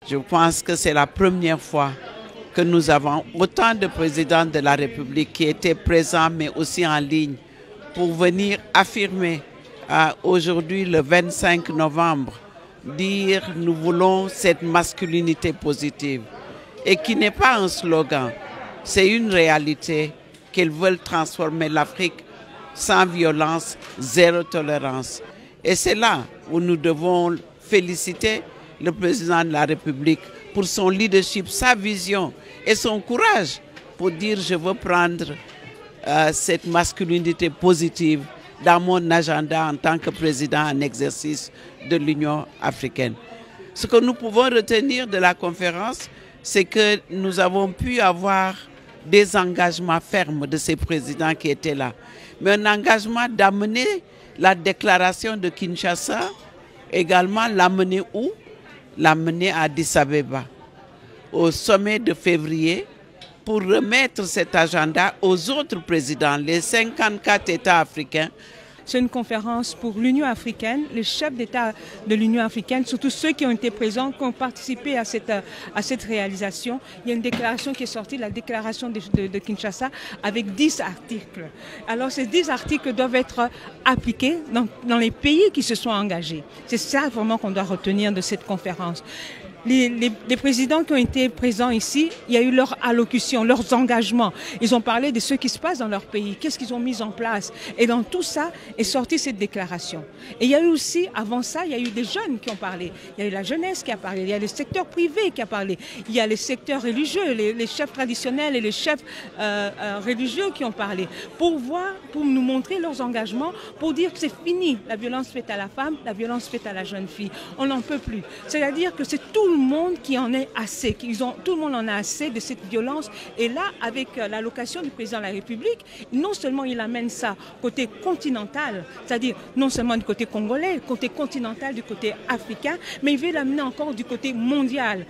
Je pense que c'est la première fois que nous avons autant de présidents de la République qui étaient présents, mais aussi en ligne, pour venir affirmer aujourd'hui, le 25 novembre, dire nous voulons cette masculinité positive. Et qui n'est pas un slogan, c'est une réalité qu'ils veulent transformer l'Afrique sans violence, zéro tolérance. Et c'est là où nous devons féliciter le président de la République pour son leadership, sa vision et son courage pour dire je veux prendre cette masculinité positive dans mon agenda en tant que président en exercice de l'Union africaine. Ce que nous pouvons retenir de la conférence, c'est que nous avons pu avoir des engagements fermes de ces présidents qui étaient là. Mais un engagement d'amener la déclaration de Kinshasa, également l'amener où? L'amener à Addis Abeba, au sommet de février, pour remettre cet agenda aux autres présidents, les 54 États africains. C'est une conférence pour l'Union africaine, les chefs d'État de l'Union africaine, surtout ceux qui ont été présents, qui ont participé à cette réalisation. Il y a une déclaration qui est sortie, la déclaration de Kinshasa, avec 10 articles. Alors ces 10 articles doivent être appliqués dans les pays qui se sont engagés. C'est ça vraiment qu'on doit retenir de cette conférence. Les présidents qui ont été présents ici, il y a eu leur allocution, leurs engagements. Ils ont parlé de ce qui se passe dans leur pays, qu'est-ce qu'ils ont mis en place. Et dans tout ça est sortie cette déclaration. Et il y a eu aussi, avant ça, il y a eu des jeunes qui ont parlé. Il y a eu la jeunesse qui a parlé, il y a le secteur privé qui a parlé, il y a les secteurs religieux, les chefs traditionnels et les chefs religieux qui ont parlé, pour nous montrer leurs engagements, pour dire que c'est fini, la violence faite à la femme, la violence faite à la jeune fille. On n'en peut plus. C'est-à-dire que c'est tout le monde qui en est assez, tout le monde en a assez de cette violence. Et là, avec l'allocation du président de la République, non seulement il amène ça côté continental, c'est-à-dire non seulement du côté congolais, côté continental, du côté africain, mais il veut l'amener encore du côté mondial.